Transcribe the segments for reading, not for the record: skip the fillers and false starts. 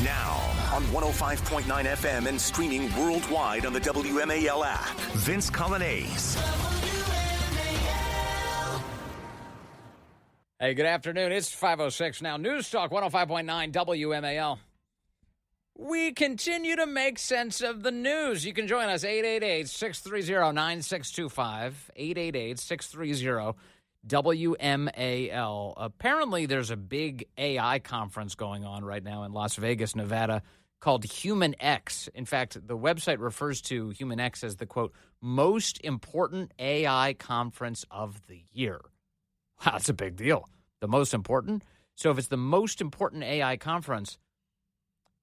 Now, on 105.9 FM and streaming worldwide on the WMAL app, Vince Coglianese. Hey, good afternoon. It's 5:06 now. News Talk 105.9 WMAL. We continue to make sense of the news. You can join us 888-630-9625, 888-630-WMAL. Apparently, there's a big AI conference going on right now in Las Vegas, Nevada, called Human X. In fact, the website refers to Human X as the, quote, most important AI conference of the year. Wow, that's a big deal. The most important? So if it's the most important AI conference,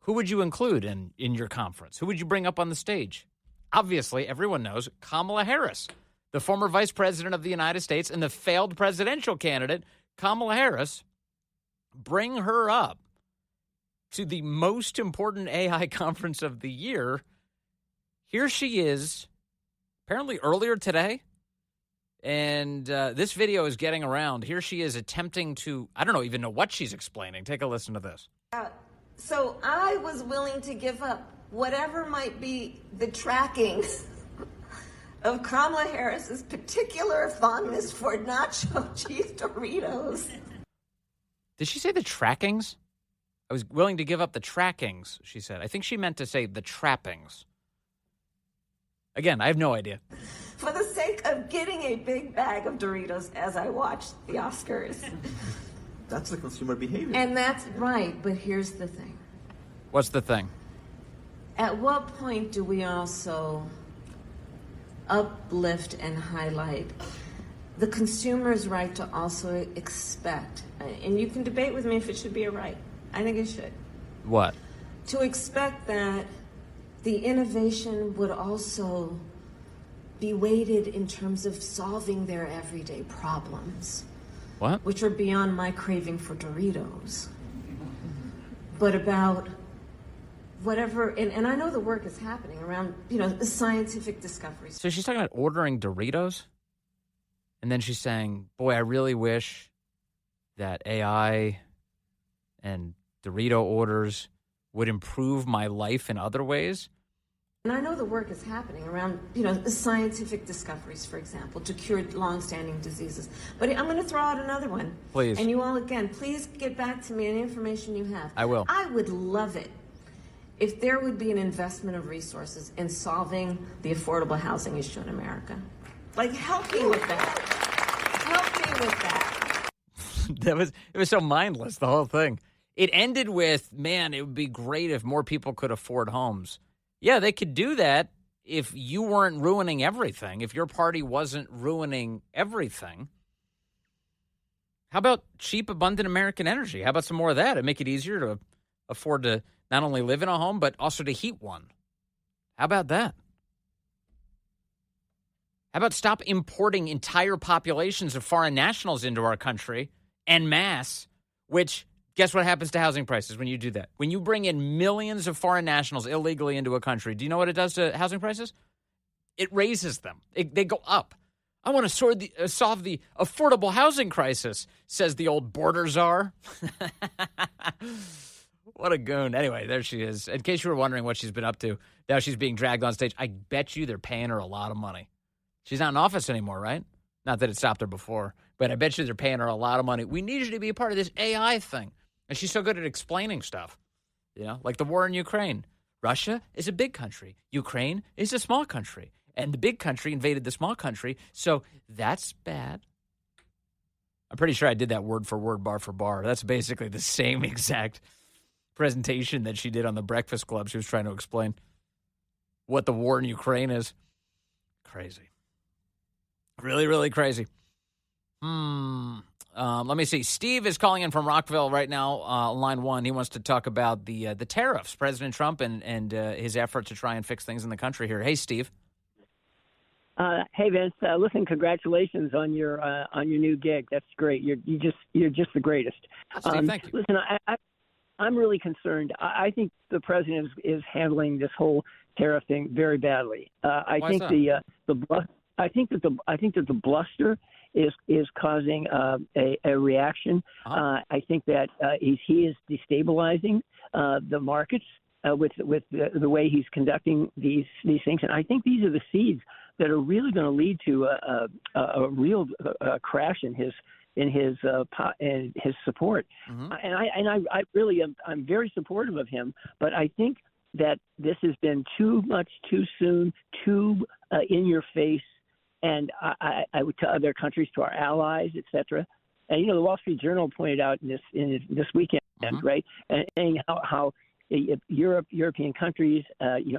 who would you include in your conference? Who would you bring up on the stage? Obviously, everyone knows Kamala Harris, the former vice president of the United States and the failed presidential candidate, Kamala Harris. Bring her up to the most important AI conference of the year. Here she is, apparently earlier today. And this video is getting around. Here she is attempting to, I don't even know what she's explaining. Take a listen to this. So I was willing to give up whatever might be the trackings of Kamala Harris's particular fondness for nacho cheese Doritos. Did she say the trackings? I was willing to give up the trackings, she said. I think she meant to say the trappings. Again, I have no idea. For the sake of getting a big bag of Doritos as I watched the Oscars. That's the consumer behavior. And that's right, but here's the thing. What's the thing? At what point do we also uplift and highlight the consumer's right to also expect, and you can debate with me if it should be a right. I think it should. What? To expect that the innovation would also be weighted in terms of solving their everyday problems. What? Which are beyond my craving for Doritos. But about whatever, and I know the work is happening around, the scientific discoveries. So she's talking about ordering Doritos? And then she's saying, boy, I really wish that AI and Dorito orders would improve my life in other ways. And I know the work is happening around, the scientific discoveries, for example, to cure long-standing diseases. But I'm going to throw out another one. Please. And you all, again, please get back to me any information you have. I will. I would love it if there would be an investment of resources in solving the affordable housing issue in America. Like, help me with that. Help me with that. It was so mindless, the whole thing. It ended with, man, it would be great if more people could afford homes. Yeah, they could do that if you weren't ruining everything, if your party wasn't ruining everything. How about cheap, abundant American energy? How about some more of that? It'd make it easier to afford to not only live in a home, but also to heat one. How about that? How about stop importing entire populations of foreign nationals into our country en masse, which... Guess what happens to housing prices when you do that? When you bring in millions of foreign nationals illegally into a country, do you know what it does to housing prices? It raises them. They go up. I want to solve the affordable housing crisis, says the old border czar. What a goon. Anyway, there she is. In case you were wondering what she's been up to, now she's being dragged on stage. I bet you they're paying her a lot of money. She's not in office anymore, right? Not that it stopped her before, but I bet you they're paying her a lot of money. We need you to be a part of this AI thing. And she's so good at explaining stuff, like the war in Ukraine. Russia is a big country. Ukraine is a small country. And the big country invaded the small country, so that's bad. I'm pretty sure I did that word for word, bar for bar. That's basically the same exact presentation that she did on the Breakfast Club. She was trying to explain what the war in Ukraine is. Crazy. Really, really crazy. Let me see. Steve is calling in from Rockville right now, line one. He wants to talk about the tariffs, President Trump and his effort to try and fix things in the country here. Hey, Steve. Hey, Vince. Listen, congratulations on your new gig. That's great. You're just the greatest. Steve, thank you. Listen, I'm really concerned. I think the president is handling this whole tariff thing very badly. I think that the bluster is causing a reaction. I think that he is destabilizing the markets with the way he's conducting these things, and I think these are the seeds that are really going to lead to a real crash in his support. And I really I'm very supportive of him, but I think that this has been too much, too soon, too in your face, and I would tell other countries, to our allies, etc. And the Wall Street Journal pointed out in this weekend, right, and saying how European countries,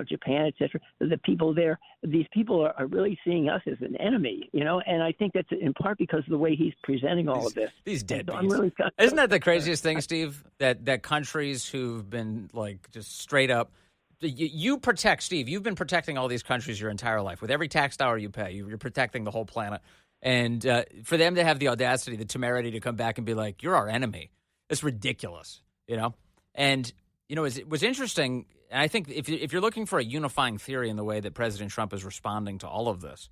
Japan, etc. The people there, these people are really seeing us as an enemy, and I think that's in part because of the way he's presenting all of this. These deadbeats. So really, isn't that the craziest thing, Steve? That countries who've been just straight up. You protect, Steve. You've been protecting all these countries your entire life. With every tax dollar you pay, you're protecting the whole planet. And for them to have the audacity, the temerity to come back and be like, "You're our enemy," it's ridiculous, And it was interesting. And I think if you're looking for a unifying theory in the way that President Trump is responding to all of this,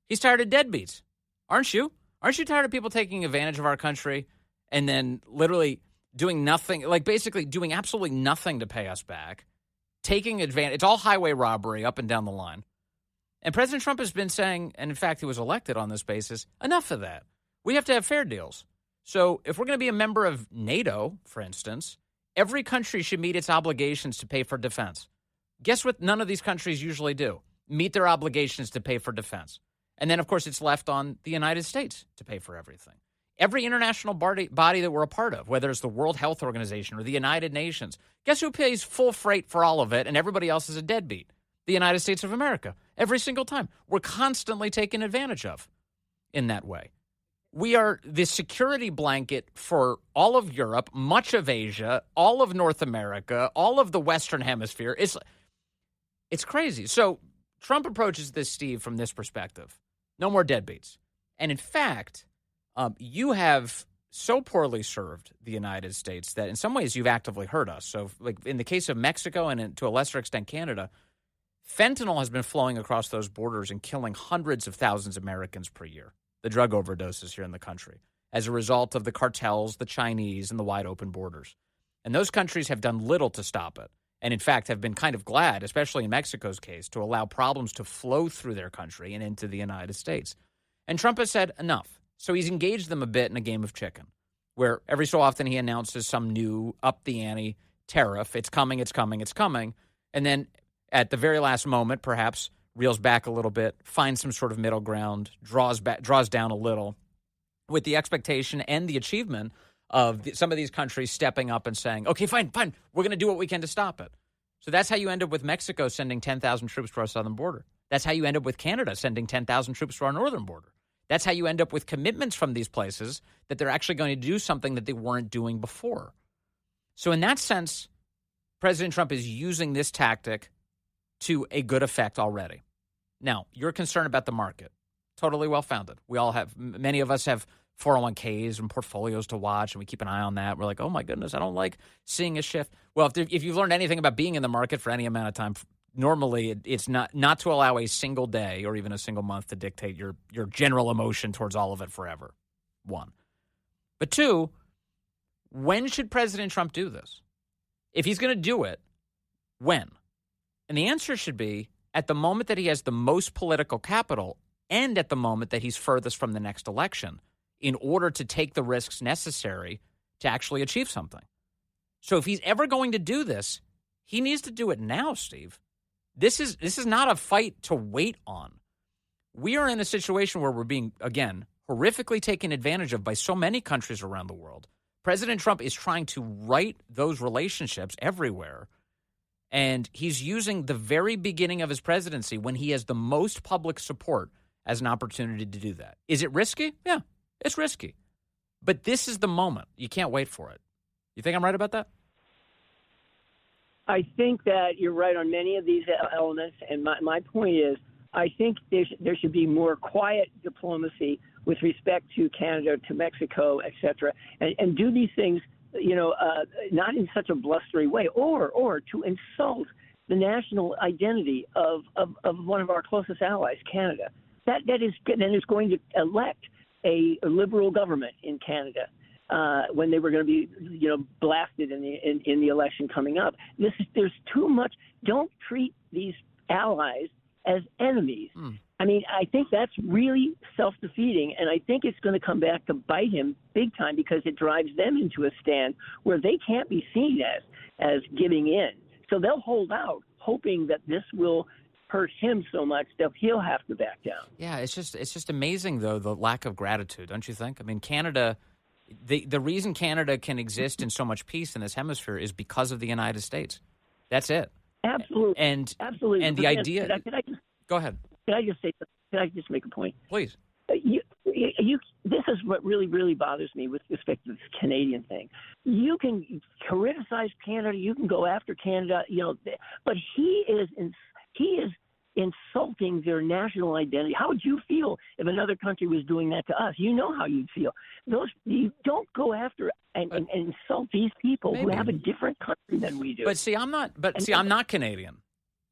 he's tired of deadbeats, aren't you? Aren't you tired of people taking advantage of our country and then literally doing nothing, like basically doing absolutely nothing to pay us back? Taking advantage. It's all highway robbery up and down the line. And President Trump has been saying, and in fact, he was elected on this basis, enough of that. We have to have fair deals. So if we're going to be a member of NATO, for instance, every country should meet its obligations to pay for defense. Guess what none of these countries usually do? Meet their obligations to pay for defense. And then, of course, it's left on the United States to pay for everything. Every international body that we're a part of, whether it's the World Health Organization or the United Nations, guess who pays full freight for all of it and everybody else is a deadbeat? The United States of America. Every single time. We're constantly taken advantage of in that way. We are the security blanket for all of Europe, much of Asia, all of North America, all of the Western Hemisphere. It's crazy. So Trump approaches this, Steve, from this perspective. No more deadbeats. And in fact, you have so poorly served the United States that in some ways you've actively hurt us. So like in the case of Mexico and to a lesser extent Canada, fentanyl has been flowing across those borders and killing hundreds of thousands of Americans per year, the drug overdoses here in the country, as a result of the cartels, the Chinese, and the wide open borders. And those countries have done little to stop it. And in fact, have been kind of glad, especially in Mexico's case, to allow problems to flow through their country and into the United States. And Trump has said enough. So he's engaged them a bit in a game of chicken, where every so often he announces some new up-the-ante tariff. It's coming, it's coming, it's coming. And then at the very last moment, perhaps reels back a little bit, finds some sort of middle ground, draws down a little, with the expectation and the achievement of some of these countries stepping up and saying, okay, fine, we're going to do what we can to stop it. So that's how you end up with Mexico sending 10,000 troops to our southern border. That's how you end up with Canada sending 10,000 troops to our northern border. That's how you end up with commitments from these places that they're actually going to do something that they weren't doing before. So in that sense, President Trump is using this tactic to a good effect already. Now, you're concerned about the market. Totally well-founded. We all have, many of us have 401ks and portfolios to watch, and we keep an eye on that. We're like, oh, my goodness, I don't like seeing a shift. Well, if you've learned anything about being in the market for any amount of time, normally it's not to allow a single day or even a single month to dictate your general emotion towards all of it forever, one. But two, when should President Trump do this? If he's going to do it, when? And the answer should be at the moment that he has the most political capital and at the moment that he's furthest from the next election in order to take the risks necessary to actually achieve something. So if he's ever going to do this, he needs to do it now, Steve. This is not a fight to wait on. We are in a situation where we're being, again, horrifically taken advantage of by so many countries around the world. President Trump is trying to right those relationships everywhere. And he's using the very beginning of his presidency when he has the most public support as an opportunity to do that. Is it risky? Yeah, it's risky. But this is the moment. You can't wait for it. You think I'm right about that? I think that you're right on many of these elements. And my point is, I think there should be more quiet diplomacy with respect to Canada, to Mexico, et cetera, and do these things, not in such a blustery way, or to insult the national identity of one of our closest allies, Canada. That is going to elect a liberal government in Canada when they were going to be, blasted in the election coming up. There's too much. Don't treat these allies as enemies. I mean, I think that's really self-defeating, and I think it's going to come back to bite him big time because it drives them into a stand where they can't be seen as giving in. So they'll hold out, hoping that this will hurt him so much that he'll have to back down. Yeah, it's just amazing, though, the lack of gratitude, don't you think? I mean, Canada, the reason Canada can exist in so much peace in this hemisphere is because of the United States. That's it. Absolutely. Absolutely. And the idea. Go ahead. Can I just make a point? Please. This is what really, really bothers me with respect to this Canadian thing. You can criticize Canada, you can go after Canada, but he is insulting their national identity. How would you feel if another country was doing that to us? You know how you'd feel. You don't go after and insult these people who have a different country than we do. But I'm not Canadian.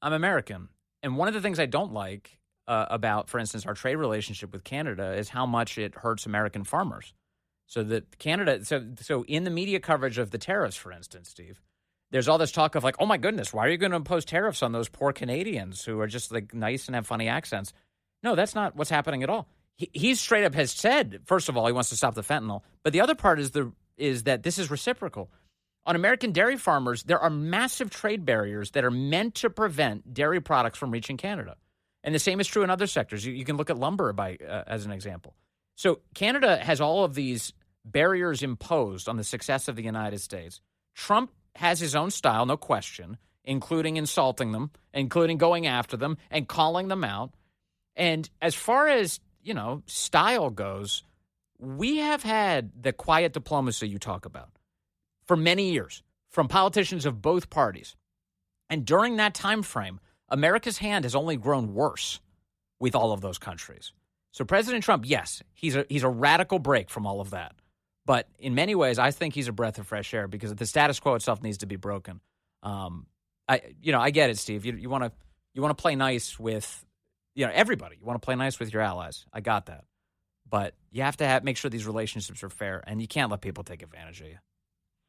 I'm American. And one of the things I don't like about, for instance, our trade relationship with Canada is how much it hurts American farmers. So that Canada, so in the media coverage of the tariffs, for instance, Steve, there's all this talk of like, oh my goodness, why are you going to impose tariffs on those poor Canadians who are just like nice and have funny accents? No, that's not what's happening at all. He straight up has said, first of all, he wants to stop the fentanyl, but the other part is that this is reciprocal. On American dairy farmers, there are massive trade barriers that are meant to prevent dairy products from reaching Canada. And the same is true in other sectors. You can look at lumber as an example. So Canada has all of these barriers imposed on the success of the United States. Trump has his own style, no question, including insulting them, including going after them and calling them out. And as far as, style goes, we have had the quiet diplomacy you talk about for many years from politicians of both parties. And during that time frame, America's hand has only grown worse with all of those countries. So President Trump, yes, he's a radical break from all of that. But in many ways, I think he's a breath of fresh air because the status quo itself needs to be broken. I get it, Steve. You want to play nice with everybody. You want to play nice with your allies. I got that. But you have to make sure these relationships are fair, and you can't let people take advantage of you.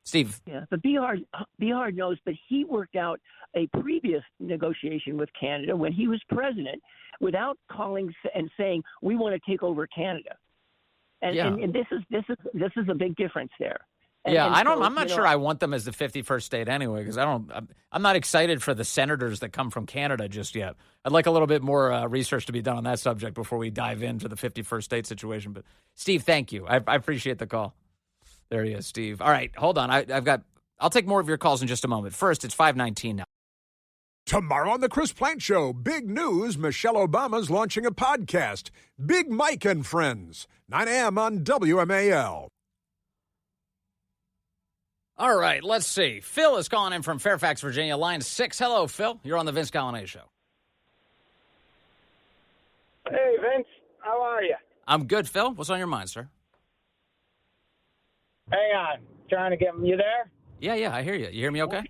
Steve. Yeah, but Behar knows, but he worked out a previous negotiation with Canada when he was president without calling and saying, we want to take over Canada. And this is a big difference there. I'm not sure I want them as the 51st state anyway, because I'm not excited for the senators that come from Canada just yet. I'd like a little bit more research to be done on that subject before we dive into the 51st state situation. But Steve, thank you. I appreciate the call. There he is, Steve. All right, hold on. I'll take more of your calls in just a moment. First, it's 5:19 now. Tomorrow on the Chris Plant Show, big news, Michelle Obama's launching a podcast, Big Mike and Friends, 9 a.m. on WMAL. All right, let's see. Phil is calling in from Fairfax, Virginia, line 6. Hello, Phil. You're on the Vince Coglianese Show. Hey, Vince. How are you? I'm good, Phil. What's on your mind, sir? Hang on. Trying to get you there? Yeah, I hear you. You hear me okay?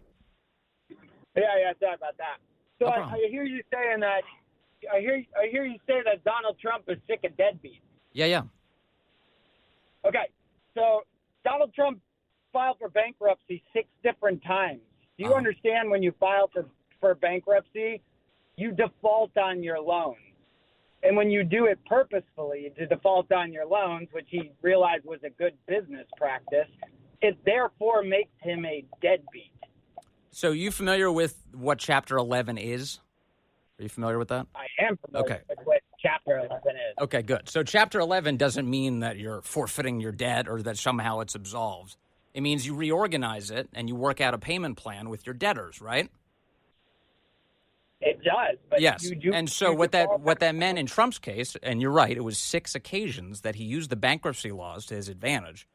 Yeah, sorry about that. So No I hear you saying that I hear you say that Donald Trump is sick of deadbeats. Yeah. Okay. So Donald Trump filed for bankruptcy 6 different times. Do you understand when you file for bankruptcy, you default on your loans? And when you do it purposefully to default on your loans, which he realized was a good business practice, it therefore makes him a deadbeat. So you familiar with what Chapter 11 is? Are you familiar with that? I am familiar with what Chapter 11 is. Okay, good. So Chapter 11 doesn't mean that you're forfeiting your debt or that somehow it's absolved. It means you reorganize it and you work out a payment plan with your debtors, right? It does. But yes. And so what that meant in Trump's case, and you're right, it was 6 occasions that he used the bankruptcy laws to his advantage.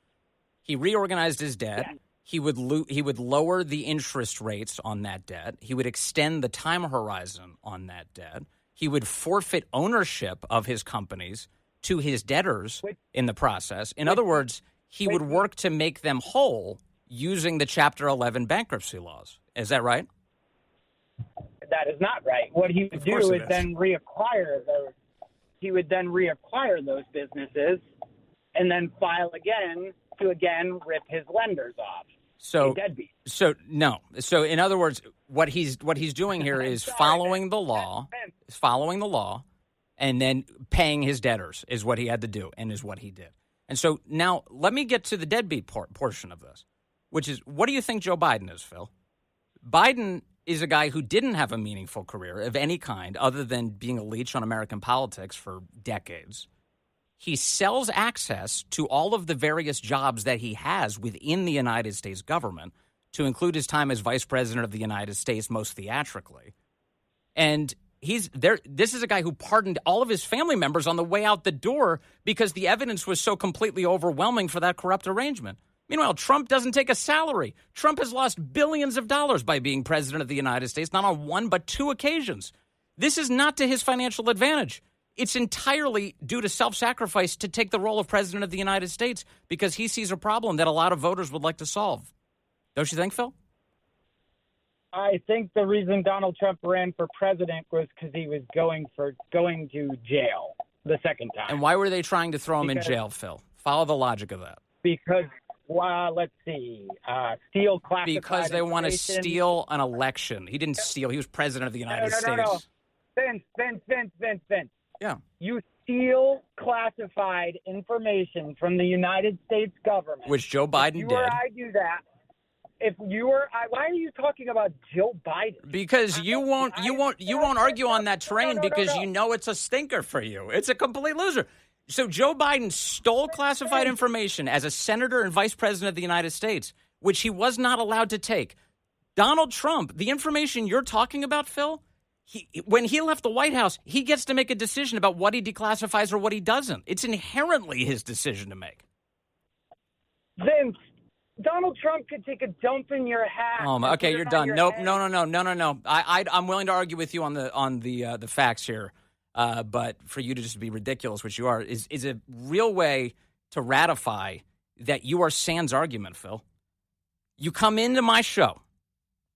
He reorganized his debt. Yeah. He would lower the interest rates on that debt. He would extend the time horizon on that debt. He would forfeit ownership of his companies to his debtors in the process. In other words, he would work to make them whole using the Chapter 11 bankruptcy laws. Is that right? That is not right. What he would do is then reacquire those. He would then reacquire those businesses and then file again to again rip his lenders off. So, Deadbeat. So no. So in other words, what he's doing here is following the law, and then paying his debtors is what he had to do, and is what he did. And so now let me get to the deadbeat portion of this, which is, what do you think Joe Biden is, Phil? Biden is a guy who didn't have a meaningful career of any kind other than being a leech on American politics for decades. He sells access to all of the various jobs that he has within the United States government, to include his time as vice president of the United States, most theatrically. And he's there. This is a guy who pardoned all of his family members on the way out the door because the evidence was so completely overwhelming for that corrupt arrangement. Meanwhile, Trump doesn't take a salary. Trump has lost billions of dollars by being president of the United States, not on one but two occasions. This is not to his financial advantage. It's entirely due to self-sacrifice to take the role of president of the United States because he sees a problem that a lot of voters would like to solve. Don't you think, Phil? I think the reason Donald Trump ran for president was because he was going to jail the second time. And why were they trying to throw him in jail, Phil? Follow the logic of that. Because, let's see, steal classified because they want to information. steal an election. He didn't steal. He was president of the United States. No. Vince. Yeah. You steal classified information from the United States government. Which Joe Biden did. If you or I do that, why are you talking about Joe Biden? Because you won't argue on that terrain because you know it's a stinker for you. It's a complete loser. So Joe Biden stole classified information as a senator and vice president of the United States, which he was not allowed to take. Donald Trump, the information you're talking about, Phil, when he left the White House, he gets to make a decision about what he declassifies or what he doesn't. It's inherently his decision to make. Vince, Donald Trump could take a dump in your hat. Okay, you're done. Nope, no. I'm willing to argue with you on the facts here, but for you to just be ridiculous, which you are, is a real way to ratify that you are sans argument, Phil. You come into my show,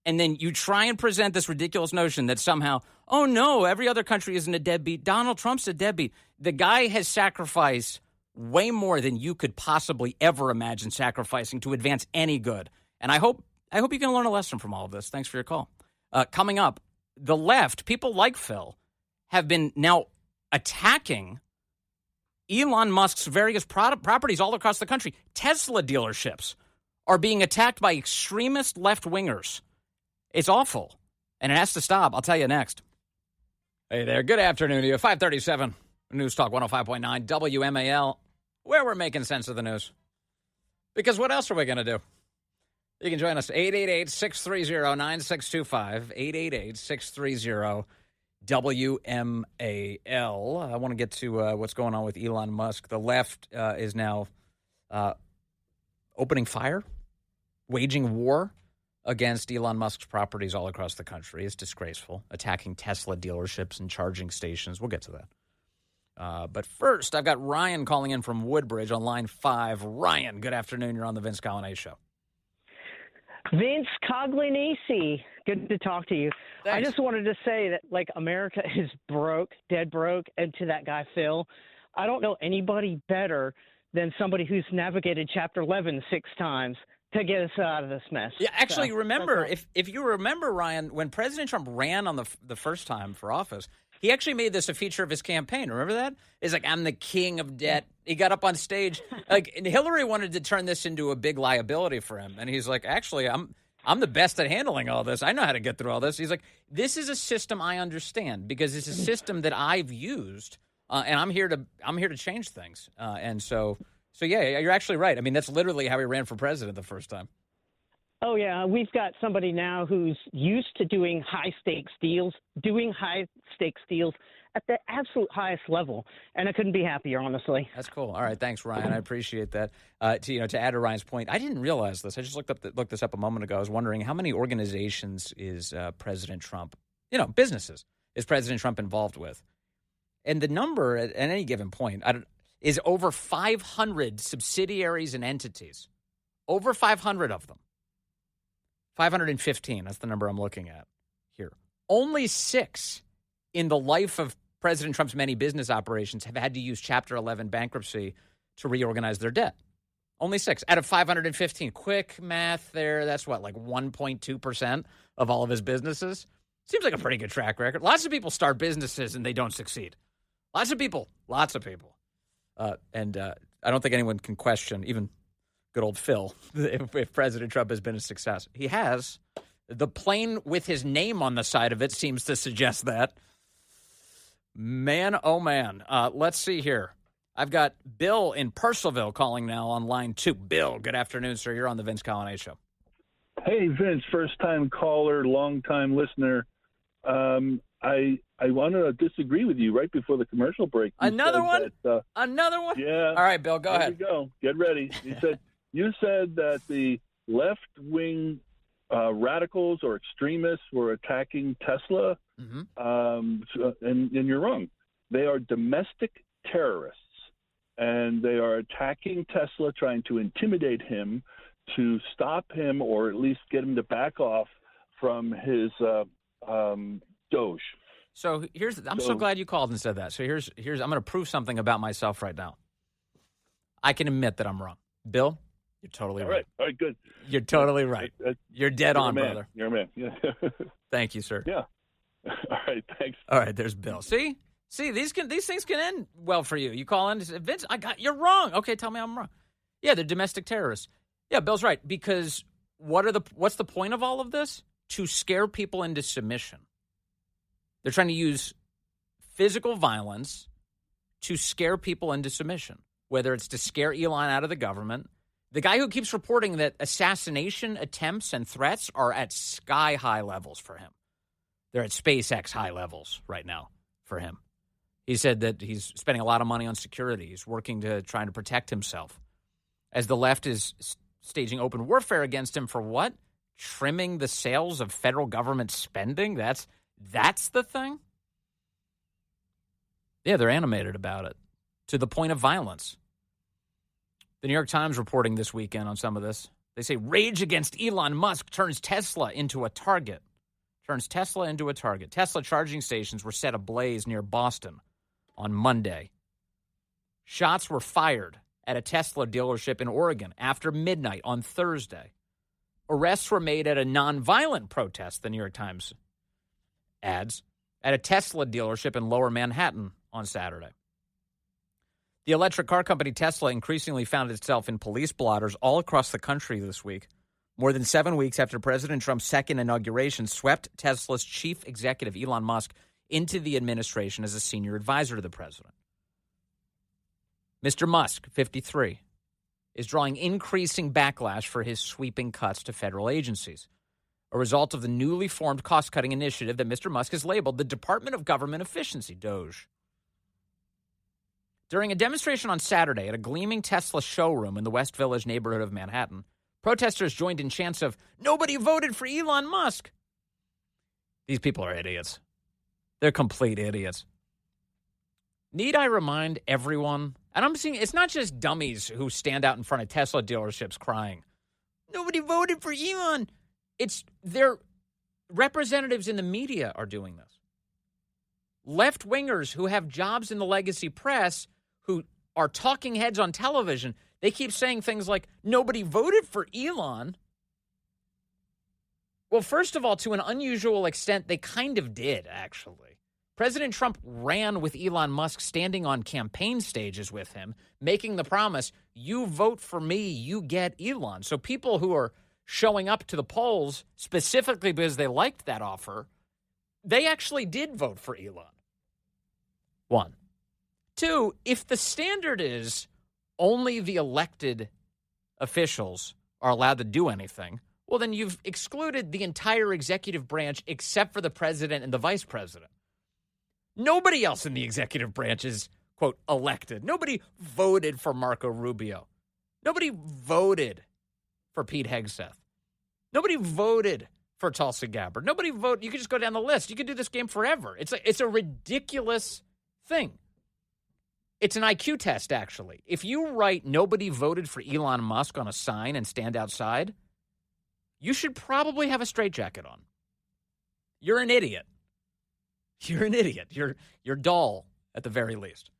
and then you try and present this ridiculous notion that somehow, oh, no, every other country isn't a deadbeat. Donald Trump's a deadbeat. The guy has sacrificed way more than you could possibly ever imagine sacrificing to advance any good. And I hope you can learn a lesson from all of this. Thanks for your call. Coming up, the left, people like Phil, have been now attacking Elon Musk's various properties all across the country. Tesla dealerships are being attacked by extremist left-wingers. It's awful, and it has to stop. I'll tell you next. Hey there. Good afternoon to you. 537 News Talk 105.9 WMAL, where we're making sense of the news. Because what else are we going to do? You can join us, 888-630-9625, 888-630-WMAL. I want to get to what's going on with Elon Musk. The left is now opening fire, waging war against Elon Musk's properties all across the country. It's disgraceful, attacking Tesla dealerships and charging stations. We'll get to that. But first, I've got Ryan calling in from Woodbridge on line 5. Ryan, good afternoon. You're on the Vince Coglianese Show. Vince Coglianese, good to talk to you. Thanks. I just wanted to say that, America is broke, dead broke, and to that guy, Phil, I don't know anybody better than somebody who's navigated Chapter 11 6 times to get us out of this mess. Yeah, actually, remember, if you remember, Ryan, when President Trump ran on the first time for office, he actually made this a feature of his campaign. Remember that? He's like, I'm the king of debt. He got up on stage. And Hillary wanted to turn this into a big liability for him. And he's like, actually, I'm the best at handling all this. I know how to get through all this. He's like, this is a system I understand because it's a system that I've used, and I'm here to change things. So yeah, you're actually right. I mean, that's literally how he ran for president the first time. Oh, yeah. We've got somebody now who's used to doing high-stakes deals at the absolute highest level, and I couldn't be happier, honestly. That's cool. All right, thanks, Ryan. I appreciate that. To add to Ryan's point, I didn't realize this. I just looked this up a moment ago. I was wondering how many organizations is President Trump, businesses, is President Trump involved with? And the number at any given point is over 500 subsidiaries and entities. Over 500 of them. 515, that's the number I'm looking at here. Only 6 in the life of President Trump's many business operations have had to use Chapter 11 bankruptcy to reorganize their debt. Only 6 out of 515. Quick math there. That's what, like 1.2% of all of his businesses? Seems like a pretty good track record. Lots of people start businesses and they don't succeed. Lots of people. And I don't think anyone can question, even good old Phil, if President Trump has been a success. He has. The plane with his name on the side of it seems to suggest that. Man, oh man. Let's see here. I've got Bill in Purcellville calling now on line 2. Bill, good afternoon, sir. You're on the Vince Coglianese Show. Hey, Vince, first-time caller, long-time listener. I want to disagree with you right before the commercial break. Another one? Another one? Yeah. All right, Bill, go ahead. Here we go. Get ready. You said that the left-wing radicals or extremists were attacking Tesla, and you're wrong. They are domestic terrorists, and they are attacking Tesla, trying to intimidate him, to stop him or at least get him to back off from his DOGE. So I'm so glad you called and said that. So here's I'm going to prove something about myself right now. I can admit that I'm wrong. Bill, you're totally right. All right, good. You're totally right. You're dead on, brother. You're a man. Yeah. Thank you, sir. Yeah. All right, thanks. All right, there's Bill. See, these things can end well for you. You call in and say, Vince, you're wrong. Okay, tell me I'm wrong. Yeah, they're domestic terrorists. Yeah, Bill's right, because what's the point of all of this? To scare people into submission. They're trying to use physical violence to scare people into submission, whether it's to scare Elon out of the government. The guy who keeps reporting that assassination attempts and threats are at sky-high levels for him. They're at SpaceX high levels right now for him. He said that he's spending a lot of money on security. He's working to trying to protect himself. As the left is staging open warfare against him for what? Trimming the sales of federal government spending? That's the thing? Yeah, they're animated about it, to the point of violence. The New York Times reporting this weekend on some of this. They say rage against Elon Musk turns Tesla into a target. Tesla charging stations were set ablaze near Boston on Monday. Shots were fired at a Tesla dealership in Oregon after midnight on Thursday. Arrests were made at a nonviolent protest, the New York Times adds, at a Tesla dealership in Lower Manhattan on Saturday. The electric car company Tesla increasingly found itself in police blotters all across the country this week, more than 7 weeks after President Trump's second inauguration swept Tesla's chief executive, Elon Musk, into the administration as a senior advisor to the president. Mr. Musk, 53, is drawing increasing backlash for his sweeping cuts to federal agencies, a result of the newly formed cost-cutting initiative that Mr. Musk has labeled the Department of Government Efficiency, DOGE. During a demonstration on Saturday at a gleaming Tesla showroom in the West Village neighborhood of Manhattan, protesters joined in chants of, "Nobody voted for Elon Musk." These people are idiots. They're complete idiots. Need I remind everyone, and I'm seeing it's not just dummies who stand out in front of Tesla dealerships crying, "Nobody voted for Elon." It's their representatives in the media are doing this. Left-wingers who have jobs in the legacy press, who are talking heads on television, they keep saying things like, "Nobody voted for Elon." Well, first of all, to an unusual extent, they kind of did, actually. President Trump ran with Elon Musk standing on campaign stages with him, making the promise, you vote for me, you get Elon. So people who are showing up to the polls specifically because they liked that offer, they actually did vote for Elon. 1. 2, if the standard is only the elected officials are allowed to do anything, well, then you've excluded the entire executive branch except for the president and the vice president. Nobody else in the executive branch is, quote, elected. Nobody voted for Marco Rubio. Nobody voted for Pete Hegseth. Nobody voted for Tulsi Gabbard. Nobody voted. You could just go down the list. You could do this game forever. It's a ridiculous thing. It's an IQ test, actually. If you write "nobody voted for Elon Musk" on a sign and stand outside, you should probably have a straitjacket on. You're an idiot. You're an idiot. You're dull, at the very least.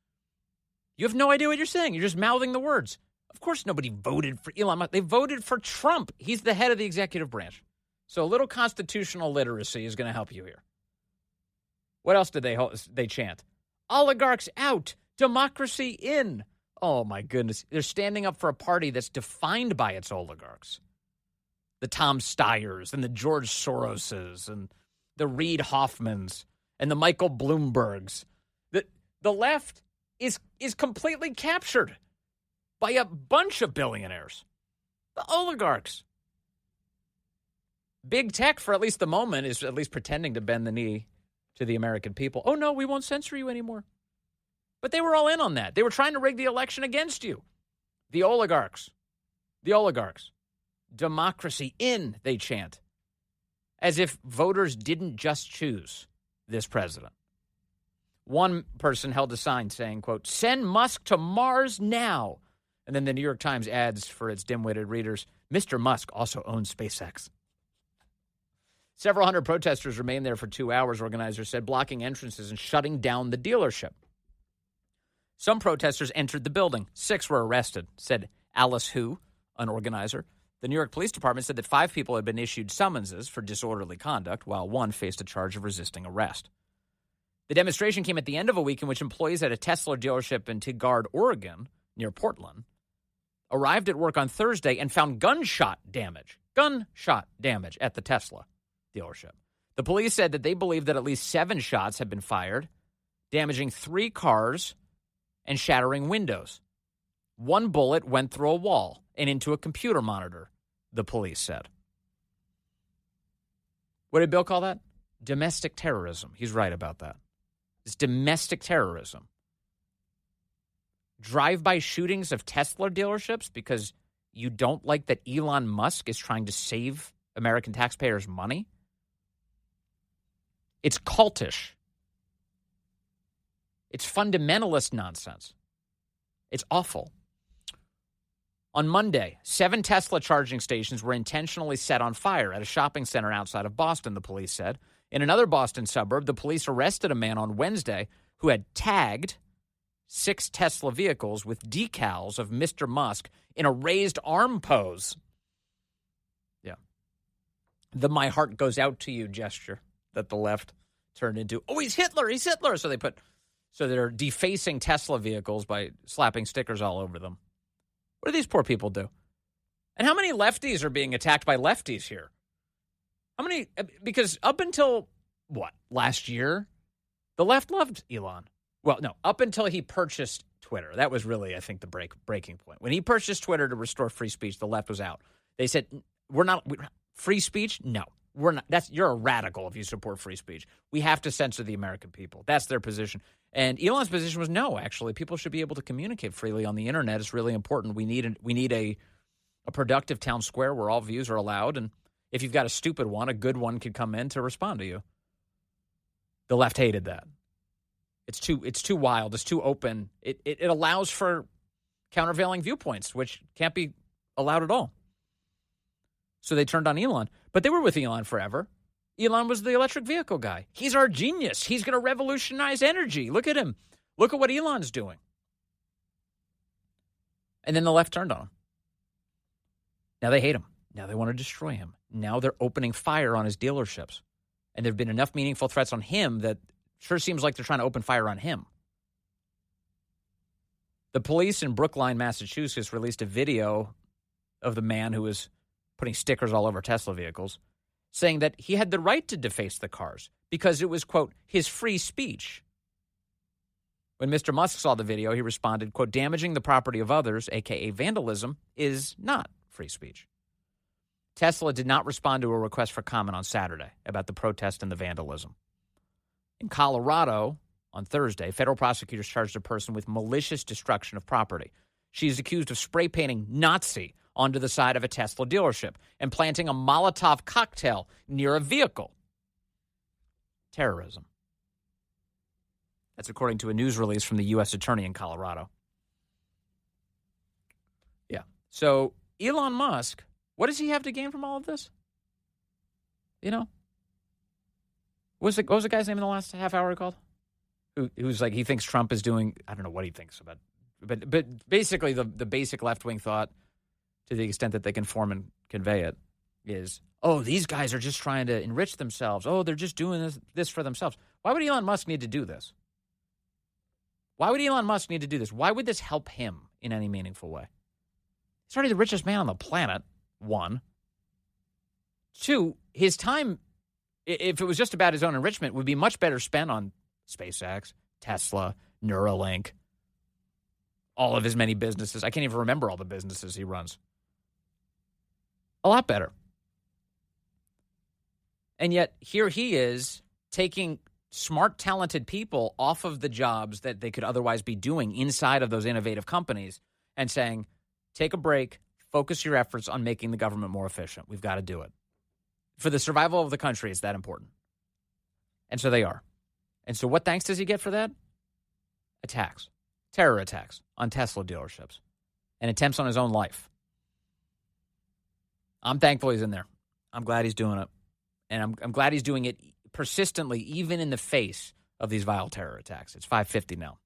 You have no idea what you're saying. You're just mouthing the words. Of course nobody voted for Elon Musk. They voted for Trump. He's the head of the executive branch. So a little constitutional literacy is going to help you here. What else did they chant? Oligarchs out, democracy in. Oh, my goodness. They're standing up for a party that's defined by its oligarchs. The Tom Steyers and the George Soroses and the Reid Hoffmans and the Michael Bloombergs. The left is completely captured by a bunch of billionaires. The oligarchs. Big tech, for at least the moment, is at least pretending to bend the knee to the American people. Oh, no, we won't censor you anymore. But they were all in on that. They were trying to rig the election against you. The oligarchs. The oligarchs. Democracy in, they chant. As if voters didn't just choose this president. One person held a sign saying, quote, send Musk to Mars now. And then the New York Times adds for its dim-witted readers, Mr. Musk also owns SpaceX. Several hundred protesters remained there for 2 hours, organizers said, blocking entrances and shutting down the dealership. Some protesters entered the building. 6 were arrested, said Alice Hu, an organizer. The New York Police Department said that 5 people had been issued summonses for disorderly conduct, while 1 faced a charge of resisting arrest. The demonstration came at the end of a week in which employees at a Tesla dealership in Tigard, Oregon, near Portland, arrived at work on Thursday and found gunshot damage at the Tesla dealership. The police said that they believe that at least 7 shots had been fired, damaging 3 cars and shattering windows. 1 bullet went through a wall and into a computer monitor, the police said. What did Bill call that? Domestic terrorism. He's right about that. It's domestic terrorism. Drive-by shootings of Tesla dealerships because you don't like that Elon Musk is trying to save American taxpayers' money? It's cultish. It's fundamentalist nonsense. It's awful. On Monday, 7 Tesla charging stations were intentionally set on fire at a shopping center outside of Boston, the police said. In another Boston suburb, the police arrested a man on Wednesday who had tagged 6 Tesla vehicles with decals of Mr. Musk in a raised arm pose. Yeah. The my heart goes out to you gesture that the left turned into, oh, he's Hitler, he's Hitler. So they're defacing Tesla vehicles by slapping stickers all over them. What do these poor people do? And how many lefties are being attacked by lefties here? How many? Because up until, last year, the left loved Elon. Well, no, up until he purchased Twitter. That was really, I think, the breaking point. When he purchased Twitter to restore free speech, the left was out. They said, free speech? No, we're not. You're a radical if you support free speech. We have to censor the American people. That's their position. And Elon's position was no, actually. People should be able to communicate freely on the internet. It's really important. We need a productive town square where all views are allowed. And if you've got a stupid one, a good one could come in to respond to you. The left hated that. It's too wild. It's too open. It allows for countervailing viewpoints, which can't be allowed at all. So they turned on Elon. But they were with Elon forever. Elon was the electric vehicle guy. He's our genius. He's going to revolutionize energy. Look at him. Look at what Elon's doing. And then the left turned on him. Now they hate him. Now they want to destroy him. Now they're opening fire on his dealerships. And there have been enough meaningful threats on him that sure seems like they're trying to open fire on him. The police in Brookline, Massachusetts, released a video of the man who was putting stickers all over Tesla vehicles, saying that he had the right to deface the cars because it was, quote, his free speech. When Mr. Musk saw the video, he responded, quote, damaging the property of others, a.k.a. vandalism, is not free speech. Tesla did not respond to a request for comment on Saturday about the protest and the vandalism. In Colorado, on Thursday, federal prosecutors charged a person with malicious destruction of property. She is accused of spray painting Nazi onto the side of a Tesla dealership and planting a Molotov cocktail near a vehicle. Terrorism. That's according to a news release from the U.S. Attorney in Colorado. Yeah. So Elon Musk, what does he have to gain from all of this? You know? What was the guy's name in the last half hour he called? Who's like, he thinks Trump is doing, I don't know what he thinks about But basically the basic left-wing thought, to the extent that they can form and convey it, is, oh, these guys are just trying to enrich themselves. Oh, they're just doing this for themselves. Why would Elon Musk need to do this? Why would Elon Musk need to do this? Why would this help him in any meaningful way? He's already the richest man on the planet, one. Two, his time, if it was just about his own enrichment, would be much better spent on SpaceX, Tesla, Neuralink, all of his many businesses. I can't even remember all the businesses he runs. A lot better. And yet, here he is taking smart, talented people off of the jobs that they could otherwise be doing inside of those innovative companies and saying, take a break, focus your efforts on making the government more efficient. We've got to do it. For the survival of the country, it's that important. And so they are. And so what thanks does he get for that? Attacks. Terror attacks on Tesla dealerships and attempts on his own life. I'm thankful he's in there. I'm glad he's doing it. And I'm glad he's doing it persistently, even in the face of these vile terror attacks. It's 5:50 now.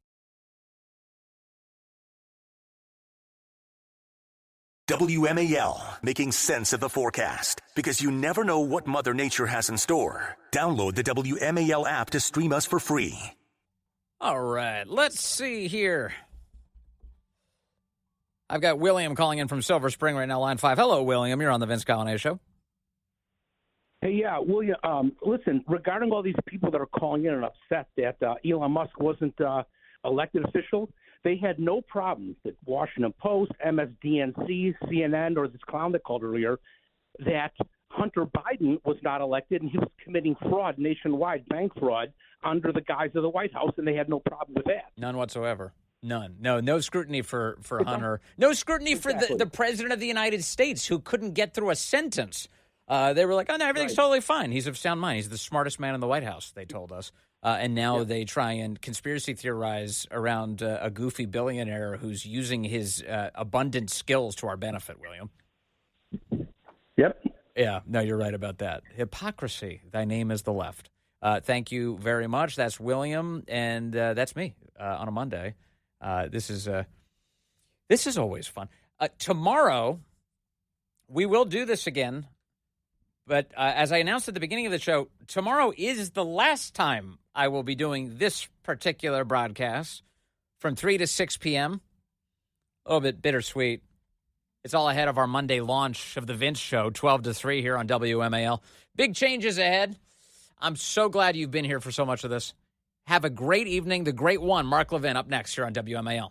WMAL, making sense of the forecast. Because you never know what Mother Nature has in store. Download the WMAL app to stream us for free. All right, let's see here. I've got William calling in from Silver Spring right now, line 5. Hello, William. You're on the Vince Coglianese Show. Hey, yeah, William, listen, regarding all these people that are calling in and upset that Elon Musk wasn't elected official, they had no problem that Washington Post, MSDNC, CNN, or this clown that called earlier, that Hunter Biden was not elected and he was committing fraud, nationwide bank fraud, under the guise of the White House, and they had no problem with that. None whatsoever. None. No scrutiny for Hunter. No scrutiny for the President of the United States, who couldn't get through a sentence. They were like, oh, no, everything's totally fine. He's of sound mind. He's the smartest man in the White House, they told us. And now they try and conspiracy theorize around a goofy billionaire who's using his abundant skills to our benefit, William. Yep. Yeah, no, you're right about that. Hypocrisy. Thy name is the left. Thank you very much. That's William, and that's me on a Monday. This is always fun. Tomorrow, we will do this again. But as I announced at the beginning of the show, tomorrow is the last time I will be doing this particular broadcast from 3 to 6 p.m. A little bit bittersweet. It's all ahead of our Monday launch of the Vince Show, 12 to 3 here on WMAL. Big changes ahead. I'm so glad you've been here for so much of this. Have a great evening. The great one, Mark Levin, up next here on WMAL.